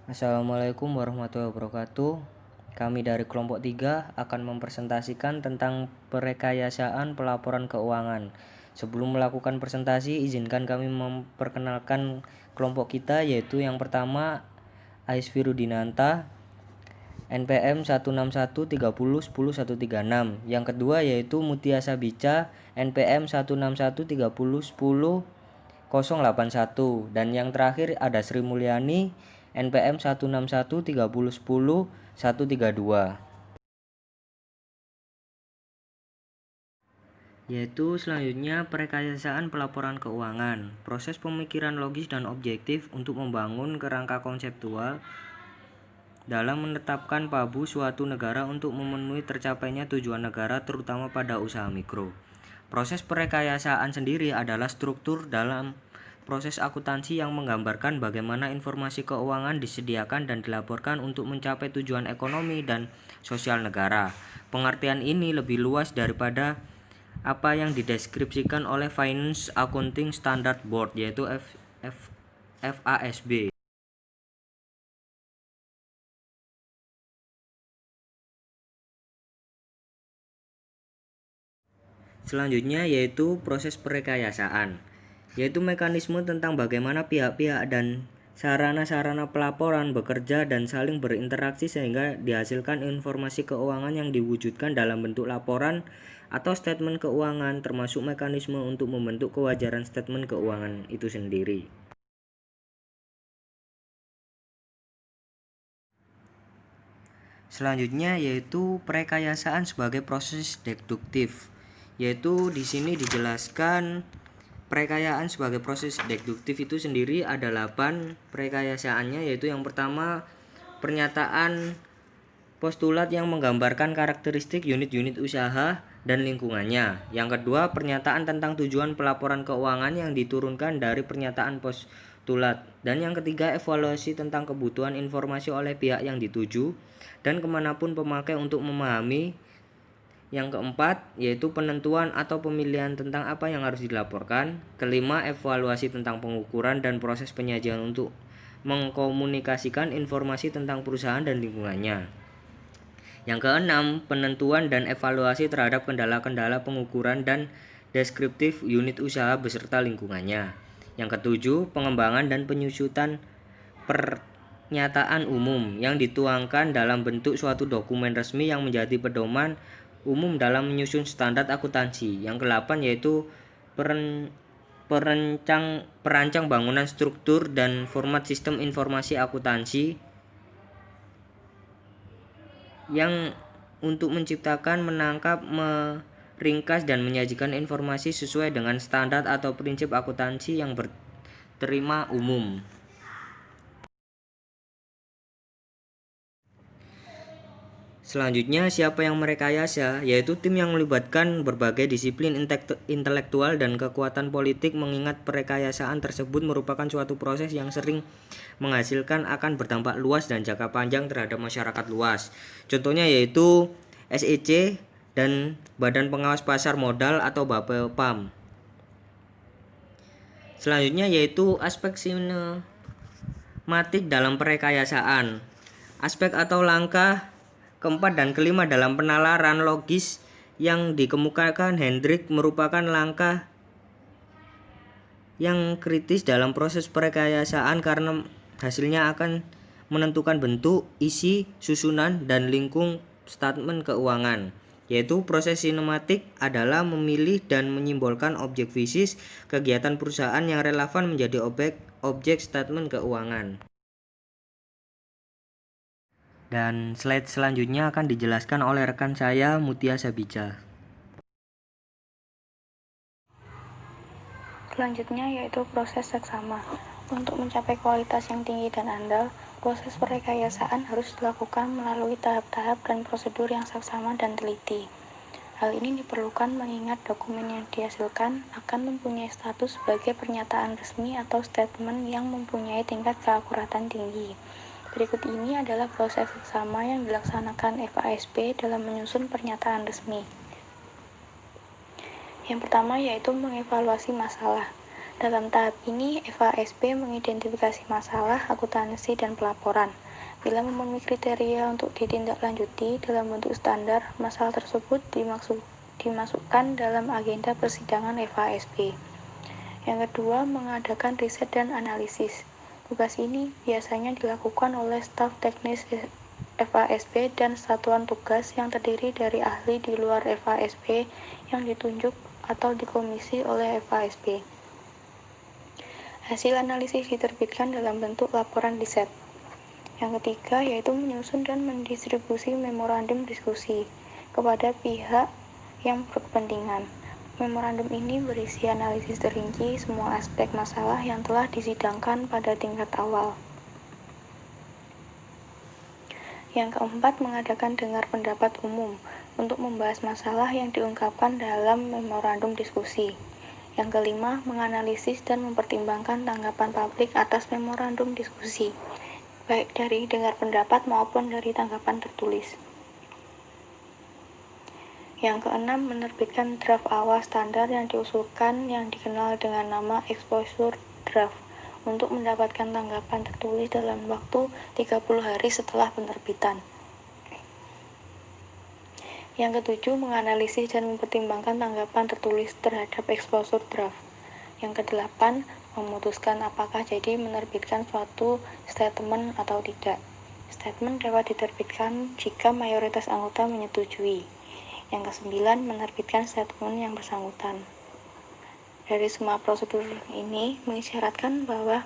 Assalamualaikum warahmatullahi wabarakatuh. Kami dari kelompok 3 akan mempresentasikan tentang perekayasaan pelaporan keuangan. Sebelum melakukan presentasi, izinkan kami memperkenalkan kelompok kita, yaitu yang pertama Ais Virudinanta, NPM 16130100136. Yang kedua yaitu Mutia Sabica, NPM 161301081. Dan yang terakhir ada Sri Mulyani, NPM 16130100132. Yaitu selanjutnya perekayasaan pelaporan keuangan. Proses pemikiran logis dan objektif untuk membangun kerangka konseptual dalam menetapkan pabu suatu negara untuk memenuhi tercapainya tujuan negara, terutama pada usaha mikro. Proses perekayasaan sendiri adalah struktur dalam proses akuntansi yang menggambarkan bagaimana informasi keuangan disediakan dan dilaporkan untuk mencapai tujuan ekonomi dan sosial negara. Pengertian ini lebih luas daripada apa yang dideskripsikan oleh Finance Accounting Standard Board, yaitu FASB. Selanjutnya yaitu proses perekayasaan, yaitu mekanisme tentang bagaimana pihak-pihak dan sarana-sarana pelaporan bekerja dan saling berinteraksi sehingga dihasilkan informasi keuangan yang diwujudkan dalam bentuk laporan atau statement keuangan, termasuk mekanisme untuk membentuk kewajaran statement keuangan itu sendiri. Selanjutnya yaitu perekayasaan sebagai proses deduktif, yaitu di sini dijelaskan perekayaan sebagai proses deduktif itu sendiri ada 8 perekayasaannya, yaitu yang pertama pernyataan postulat yang menggambarkan karakteristik unit-unit usaha dan lingkungannya. Yang kedua, pernyataan tentang tujuan pelaporan keuangan yang diturunkan dari pernyataan postulat. Dan yang ketiga, evaluasi tentang kebutuhan informasi oleh pihak yang dituju dan kemanapun pemakai untuk memahami. Yang keempat, yaitu penentuan atau pemilihan tentang apa yang harus dilaporkan. Kelima, evaluasi tentang pengukuran dan proses penyajian untuk mengkomunikasikan informasi tentang perusahaan dan lingkungannya. Yang keenam, penentuan dan evaluasi terhadap kendala-kendala pengukuran dan deskriptif unit usaha beserta lingkungannya. Yang ketujuh, pengembangan dan penyusutan pernyataan umum yang dituangkan dalam bentuk suatu dokumen resmi yang menjadi pedoman umum dalam menyusun standar akuntansi. Yang kedelapan yaitu perancang bangunan struktur dan format sistem informasi akuntansi yang untuk menciptakan, menangkap, meringkas, dan menyajikan informasi sesuai dengan standar atau prinsip akuntansi yang berterima umum. Selanjutnya, siapa yang merekayasa? Yaitu tim yang melibatkan berbagai disiplin intelektual dan kekuatan politik, mengingat perekayasaan tersebut merupakan suatu proses yang sering menghasilkan akan berdampak luas dan jangka panjang terhadap masyarakat luas. Contohnya yaitu SEC dan Badan Pengawas Pasar Modal atau BAPEPAM. Selanjutnya yaitu aspek sinematik dalam perekayasaan. Aspek atau langkah keempat dan kelima dalam penalaran logis yang dikemukakan Hendrik merupakan langkah yang kritis dalam proses perekayasaan karena hasilnya akan menentukan bentuk, isi, susunan, dan lingkung statement keuangan. Yaitu proses sinematik adalah memilih dan menyimbolkan objek fisik kegiatan perusahaan yang relevan menjadi objek statement keuangan. Dan slide selanjutnya akan dijelaskan oleh rekan saya, Mutia Sabica. Selanjutnya yaitu proses seksama. Untuk mencapai kualitas yang tinggi dan andal, proses perekayasaan harus dilakukan melalui tahap-tahap dan prosedur yang seksama dan teliti. Hal ini diperlukan mengingat dokumen yang dihasilkan akan mempunyai status sebagai pernyataan resmi atau statement yang mempunyai tingkat keakuratan tinggi. Berikut ini adalah proses seksama yang dilaksanakan FASB dalam menyusun pernyataan resmi. Yang pertama yaitu mengevaluasi masalah. Dalam tahap ini, FASB mengidentifikasi masalah, akuntansi, dan pelaporan. Bila memenuhi kriteria untuk ditindaklanjuti dalam bentuk standar, masalah tersebut dimasukkan dalam agenda persidangan FASB. Yang kedua, mengadakan riset dan analisis. Tugas ini biasanya dilakukan oleh staf teknis FASB dan satuan tugas yang terdiri dari ahli di luar FASB yang ditunjuk atau dikomisi oleh FASB. Hasil analisis diterbitkan dalam bentuk laporan riset. Yang ketiga yaitu menyusun dan mendistribusi memorandum diskusi kepada pihak yang berkepentingan. Memorandum ini berisi analisis terinci semua aspek masalah yang telah disidangkan pada tingkat awal. Yang keempat, mengadakan dengar pendapat umum untuk membahas masalah yang diungkapkan dalam memorandum diskusi. Yang kelima, menganalisis dan mempertimbangkan tanggapan publik atas memorandum diskusi, baik dari dengar pendapat maupun dari tanggapan tertulis. Yang keenam, menerbitkan draft awal standar yang diusulkan yang dikenal dengan nama exposure draft untuk mendapatkan tanggapan tertulis dalam waktu 30 hari setelah penerbitan. Yang ketujuh, menganalisis dan mempertimbangkan tanggapan tertulis terhadap exposure draft. Yang kedelapan, memutuskan apakah jadi menerbitkan suatu statement atau tidak. Statement dapat diterbitkan jika mayoritas anggota menyetujui. Yang kesembilan, menerbitkan statement yang bersangkutan. Dari semua prosedur ini mengisyaratkan bahwa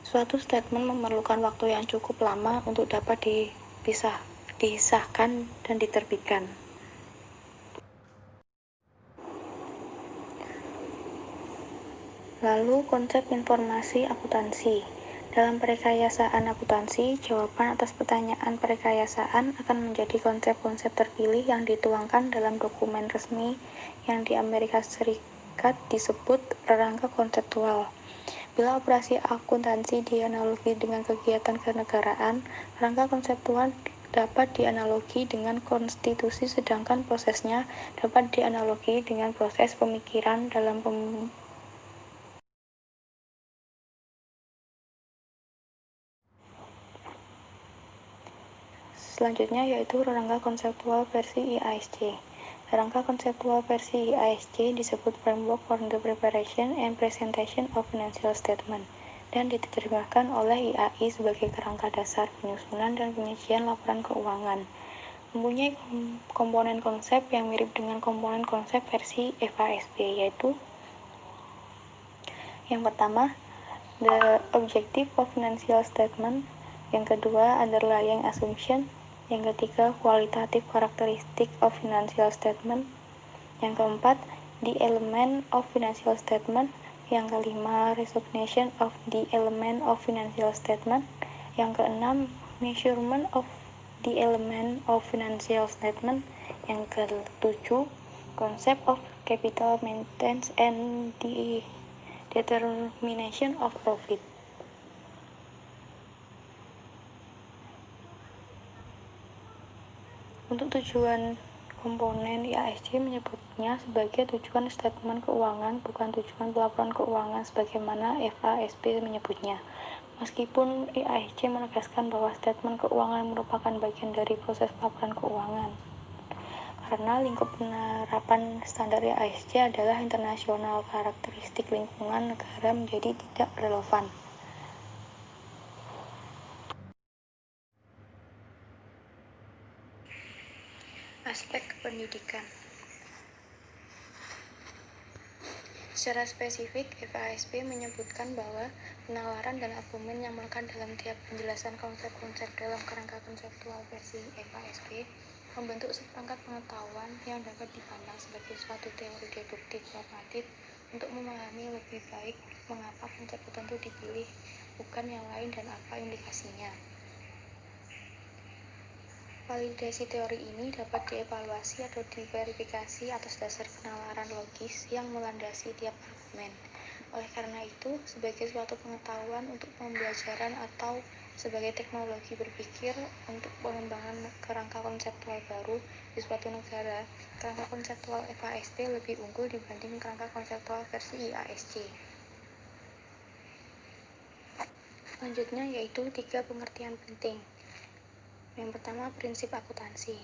suatu statement memerlukan waktu yang cukup lama untuk dapat disahkan dan diterbitkan. Lalu konsep informasi akuntansi. Dalam perekayasaan akuntansi, jawaban atas pertanyaan perekayasaan akan menjadi konsep-konsep terpilih yang dituangkan dalam dokumen resmi yang di Amerika Serikat disebut rangka konseptual. Bila operasi akuntansi dianalogi dengan kegiatan kenegaraan, rangka konseptual dapat dianalogi dengan konstitusi, sedangkan prosesnya dapat dianalogi dengan proses pemikiran dalam Selanjutnya yaitu rangka konseptual versi IASC. Rangka konseptual versi IASC disebut Framework for the Preparation and Presentation of Financial Statement dan diterjemahkan oleh IAI sebagai kerangka dasar penyusunan dan penyajian laporan keuangan. Mempunyai komponen konsep yang mirip dengan komponen konsep versi FASB, yaitu yang pertama, the objective of financial statement, yang kedua, underlying assumption, yang ketiga, qualitative characteristic of financial statement, yang keempat, the element of financial statement, yang kelima, recognition of the element of financial statement, yang keenam, measurement of the element of financial statement, yang ketujuh, concept of capital maintenance and the determination of profit. Untuk tujuan komponen, IASC menyebutnya sebagai tujuan statement keuangan, bukan tujuan pelaporan keuangan sebagaimana FASB menyebutnya. Meskipun IASC menegaskan bahwa statement keuangan merupakan bagian dari proses pelaporan keuangan. Karena lingkup penerapan standar IASC adalah internasional, karakteristik lingkungan negara menjadi tidak relevan. Aspek pendidikan. Secara spesifik, FASB menyebutkan bahwa penalaran dan argumen yang melekat dalam tiap penjelasan konsep-konsep dalam kerangka konseptual versi FASB membentuk seperangkat pengetahuan yang dapat dipandang sebagai suatu teori deduktif normatif untuk memahami lebih baik mengapa konsep tertentu dipilih, bukan yang lain dan apa implikasinya. Validasi teori ini dapat dievaluasi atau diverifikasi atas dasar penalaran logis yang melandasi tiap argumen. Oleh karena itu, sebagai suatu pengetahuan untuk pembelajaran atau sebagai teknologi berpikir untuk pengembangan kerangka konseptual baru di suatu negara. Kerangka konseptual FAST lebih unggul dibanding kerangka konseptual versi IASC. Selanjutnya yaitu 3 pengertian penting. Yang pertama, prinsip akuntansi,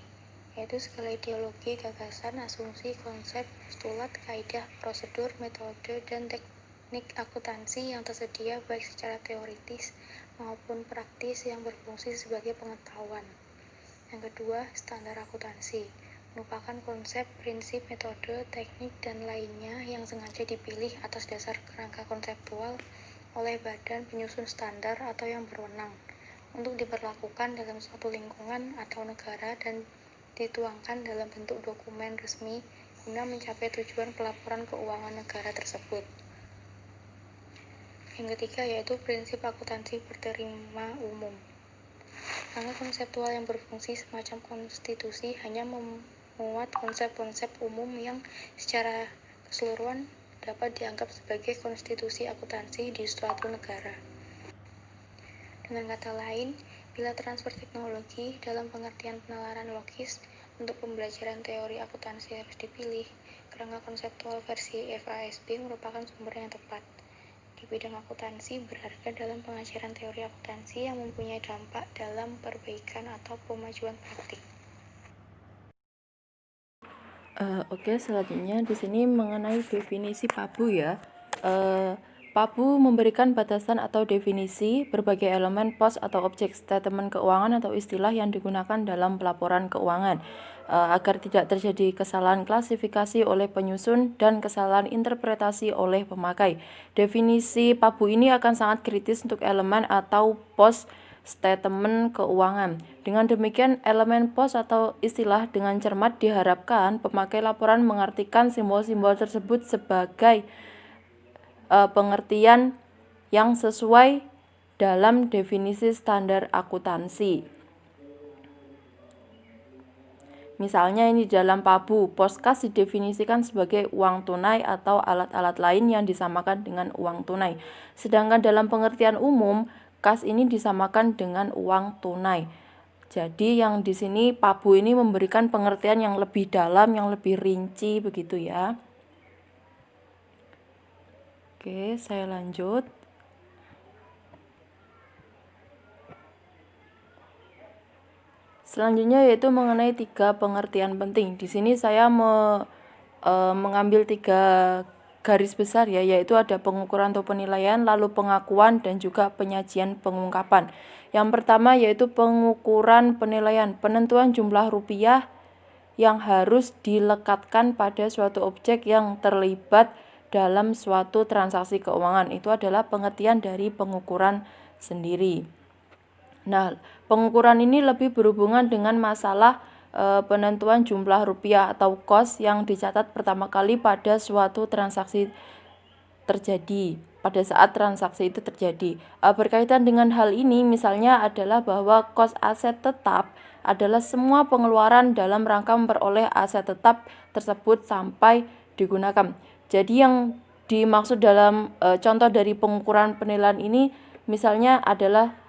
yaitu segala ideologi, gagasan, asumsi, konsep, postulat, kaidah, prosedur, metode, dan teknik akuntansi yang tersedia baik secara teoritis maupun praktis yang berfungsi sebagai pengetahuan. Yang kedua, standar akuntansi, merupakan konsep, prinsip, metode, teknik, dan lainnya yang sengaja dipilih atas dasar kerangka konseptual oleh badan penyusun standar atau yang berwenang untuk diberlakukan dalam suatu lingkungan atau negara dan dituangkan dalam bentuk dokumen resmi guna mencapai tujuan pelaporan keuangan negara tersebut. Yang ketiga yaitu prinsip akuntansi berterima umum. Kerangka konseptual yang berfungsi semacam konstitusi hanya memuat konsep-konsep umum yang secara keseluruhan dapat dianggap sebagai konstitusi akuntansi di suatu negara. Dengan kata lain, bila transfer teknologi dalam pengertian penalaran logis untuk pembelajaran teori akuntansi harus dipilih, kerangka konseptual versi FASB merupakan sumber yang tepat. Di bidang akuntansi berharga dalam pengajaran teori akuntansi yang mempunyai dampak dalam perbaikan atau pemajuan praktik. Oke, selanjutnya di sini mengenai definisi PABU ya. PABU memberikan batasan atau definisi berbagai elemen pos atau objek statement keuangan atau istilah yang digunakan dalam pelaporan keuangan agar tidak terjadi kesalahan klasifikasi oleh penyusun dan kesalahan interpretasi oleh pemakai. Definisi PABU ini akan sangat kritis untuk elemen atau pos statement keuangan. Dengan demikian, elemen pos atau istilah dengan cermat diharapkan pemakai laporan mengartikan simbol-simbol tersebut sebagai pengertian yang sesuai dalam definisi standar akuntansi. Misalnya ini dalam PABU, pos kas didefinisikan sebagai uang tunai atau alat-alat lain yang disamakan dengan uang tunai. Sedangkan dalam pengertian umum, kas ini disamakan dengan uang tunai. Jadi yang di sini PABU ini memberikan pengertian yang lebih dalam, yang lebih rinci begitu ya. Oke, saya lanjut. Selanjutnya yaitu mengenai 3 pengertian penting. Di sini saya mengambil 3 garis besar ya, yaitu ada pengukuran atau penilaian, lalu pengakuan, dan juga penyajian pengungkapan. Yang pertama yaitu pengukuran penilaian, penentuan jumlah rupiah yang harus dilekatkan pada suatu objek yang terlibat dalam suatu transaksi keuangan. Itu adalah pengertian dari pengukuran sendiri. Nah, pengukuran ini lebih berhubungan dengan masalah penentuan jumlah rupiah atau cost yang dicatat pertama kali pada suatu transaksi terjadi, pada saat transaksi itu terjadi. Berkaitan dengan hal ini misalnya adalah bahwa cost aset tetap adalah semua pengeluaran dalam rangka memperoleh aset tetap tersebut sampai digunakan. Jadi yang dimaksud dalam contoh dari pengukuran penilaian ini misalnya adalah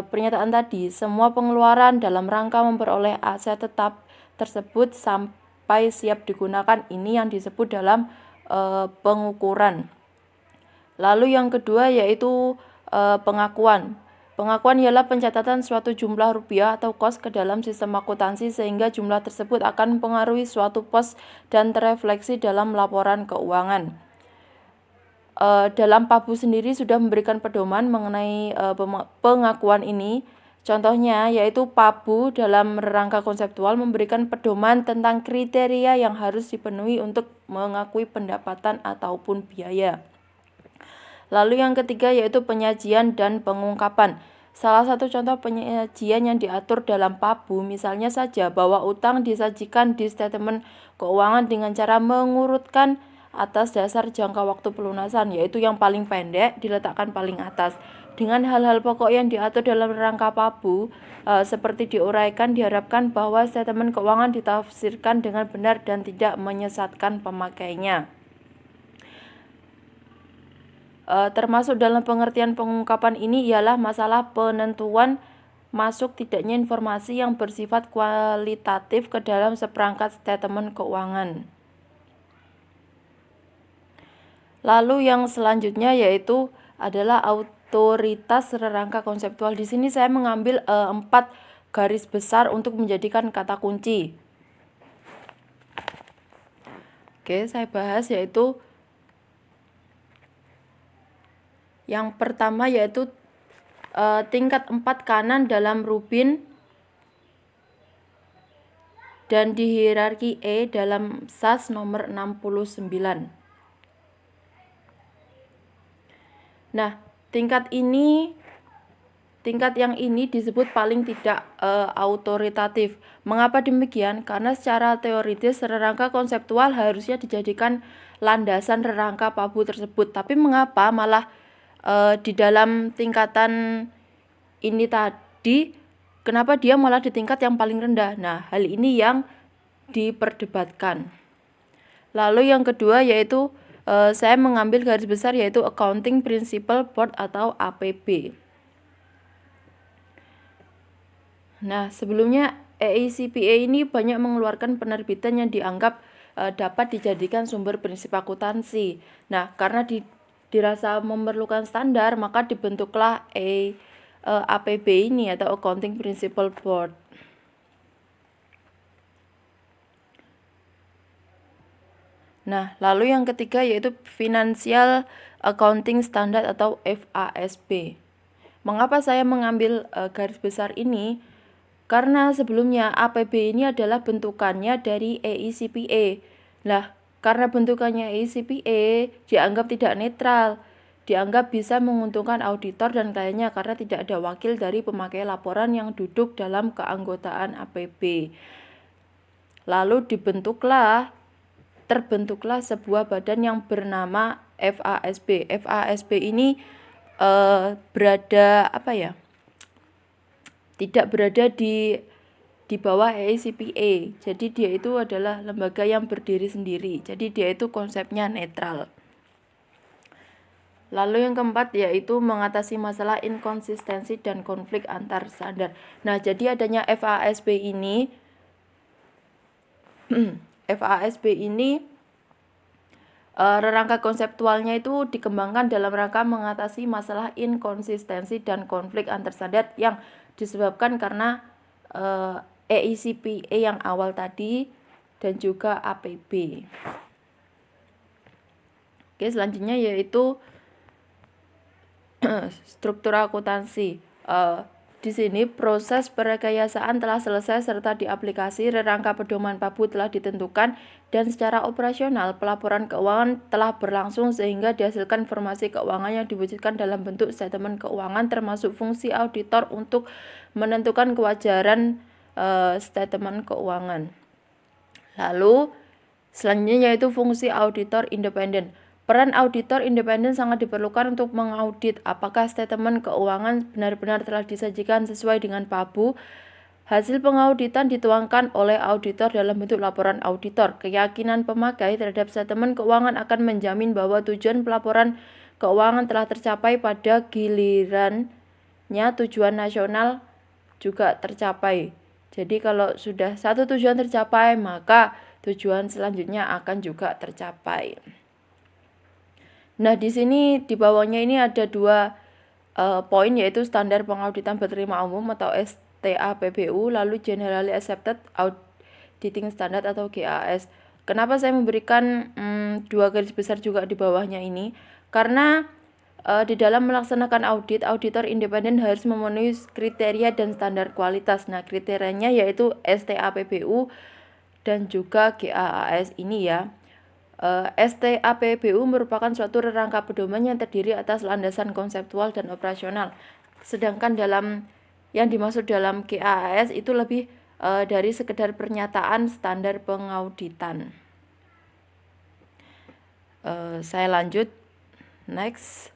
pernyataan tadi, semua pengeluaran dalam rangka memperoleh aset tetap tersebut sampai siap digunakan, ini yang disebut dalam pengukuran. Lalu yang kedua yaitu pengakuan. Pengakuan ialah pencatatan suatu jumlah rupiah atau kos ke dalam sistem akuntansi sehingga jumlah tersebut akan mempengaruhi suatu pos dan terefleksi dalam laporan keuangan. Dalam PABU sendiri sudah memberikan pedoman mengenai pengakuan ini. Contohnya yaitu PABU dalam rangka konseptual memberikan pedoman tentang kriteria yang harus dipenuhi untuk mengakui pendapatan ataupun biaya. Lalu yang ketiga yaitu penyajian dan pengungkapan. Salah satu contoh penyajian yang diatur dalam PABU misalnya saja bahwa utang disajikan di statement keuangan dengan cara mengurutkan atas dasar jangka waktu pelunasan, yaitu yang paling pendek diletakkan paling atas. Dengan hal-hal pokok yang diatur dalam rangka PABU seperti diuraikan, diharapkan bahwa statement keuangan ditafsirkan dengan benar dan tidak menyesatkan pemakainya. Termasuk dalam pengertian pengungkapan ini ialah masalah penentuan masuk tidaknya informasi yang bersifat kualitatif ke dalam seperangkat statement keuangan. Lalu yang selanjutnya yaitu adalah otoritas rangka konseptual. Di sini saya mengambil 4 garis besar untuk menjadikan kata kunci. Oke, saya bahas yaitu yang pertama yaitu tingkat 4 kanan dalam Rubin dan di hierarki E dalam SAS nomor 69. Nah, tingkat yang ini disebut paling tidak autoritatif. Mengapa demikian? Karena secara teoritis rangka konseptual harusnya dijadikan landasan rangka PABU tersebut. Tapi mengapa malah di dalam tingkatan ini tadi, kenapa dia malah di tingkat yang paling rendah? Nah, hal ini yang diperdebatkan. Lalu yang kedua yaitu saya mengambil garis besar yaitu Accounting Principle Board atau APB. Nah, sebelumnya AICPA ini banyak mengeluarkan penerbitan yang dianggap dapat dijadikan sumber prinsip akuntansi. Nah, karena dirasa memerlukan standar, maka dibentuklah APB ini atau Accounting Principle Board. Nah, lalu yang ketiga yaitu Financial Accounting Standard atau FASB. Mengapa saya mengambil garis besar ini? Karena sebelumnya APB ini adalah bentukannya dari AICPA. Nah, karena bentukannya AICPA dianggap tidak netral, dianggap bisa menguntungkan auditor dan kliennya karena tidak ada wakil dari pemakai laporan yang duduk dalam keanggotaan APB. Lalu terbentuklah sebuah badan yang bernama FASB. FASB ini tidak berada di bawah AICPA. Jadi dia itu adalah lembaga yang berdiri sendiri. Jadi dia itu konsepnya netral. Lalu yang keempat yaitu mengatasi masalah inkonsistensi dan konflik antar standar. Nah, jadi adanya FASB ini rangka konseptualnya itu dikembangkan dalam rangka mengatasi masalah inkonsistensi dan konflik antar standar yang disebabkan karena AICPA yang awal tadi dan juga APB. Oke, selanjutnya yaitu struktur akuntansi. Di sini proses perekayasaan telah selesai serta diaplikasi, rangka pedoman PABU telah ditentukan, dan secara operasional pelaporan keuangan telah berlangsung sehingga dihasilkan informasi keuangan yang diwujudkan dalam bentuk statement keuangan, termasuk fungsi auditor untuk menentukan kewajaran statement keuangan. Lalu selanjutnya yaitu fungsi auditor independen. Peran auditor independen sangat diperlukan untuk mengaudit apakah statement keuangan benar-benar telah disajikan sesuai dengan PABU. Hasil pengauditan dituangkan oleh auditor dalam bentuk laporan auditor. Keyakinan pemakai terhadap statement keuangan akan menjamin bahwa tujuan pelaporan keuangan telah tercapai pada gilirannya tujuan nasional juga tercapai. Jadi kalau sudah satu tujuan tercapai, maka tujuan selanjutnya akan juga tercapai. Nah, di sini di bawahnya ini ada 2 poin yaitu standar pengauditan berterima umum atau STAPBU, lalu Generally Accepted Auditing Standard atau GAS. Kenapa saya memberikan 2 garis besar juga di bawahnya ini? Karena di dalam melaksanakan audit, auditor independen harus memenuhi kriteria dan standar kualitas. Nah, kriterianya yaitu STAPBU dan juga GAS ini ya. STAPBU merupakan suatu rangka pedoman yang terdiri atas landasan konseptual dan operasional. Sedangkan yang dimaksud dalam GAS itu lebih dari sekedar pernyataan standar pengauditan. Saya lanjut, next,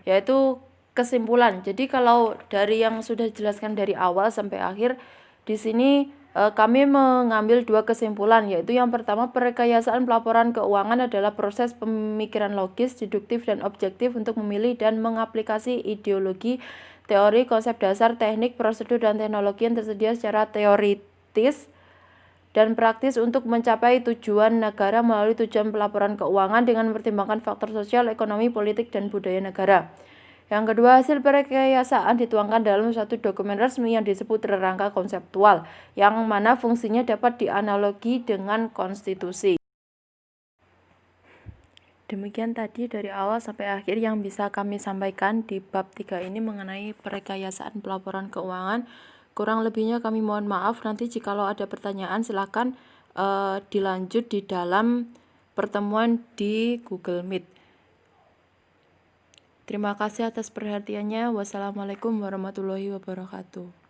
yaitu kesimpulan. Jadi kalau dari yang sudah dijelaskan dari awal sampai akhir, di sini kami mengambil 2 kesimpulan, yaitu yang pertama, perekayasaan pelaporan keuangan adalah proses pemikiran logis, deduktif, dan objektif untuk memilih dan mengaplikasi ideologi, teori, konsep dasar, teknik, prosedur, dan teknologi yang tersedia secara teoritis dan praktis untuk mencapai tujuan negara melalui tujuan pelaporan keuangan dengan mempertimbangkan faktor sosial, ekonomi, politik, dan budaya negara. Yang kedua, hasil perekayasaan dituangkan dalam suatu dokumen resmi yang disebut rangka konseptual, yang mana fungsinya dapat dianalogi dengan konstitusi. Demikian tadi dari awal sampai akhir yang bisa kami sampaikan di bab 3 ini mengenai perekayasaan pelaporan keuangan. Kurang lebihnya kami mohon maaf. Nanti jikalau ada pertanyaan silakan dilanjut di dalam pertemuan di Google Meet. Terima kasih atas perhatiannya. Wassalamualaikum warahmatullahi wabarakatuh.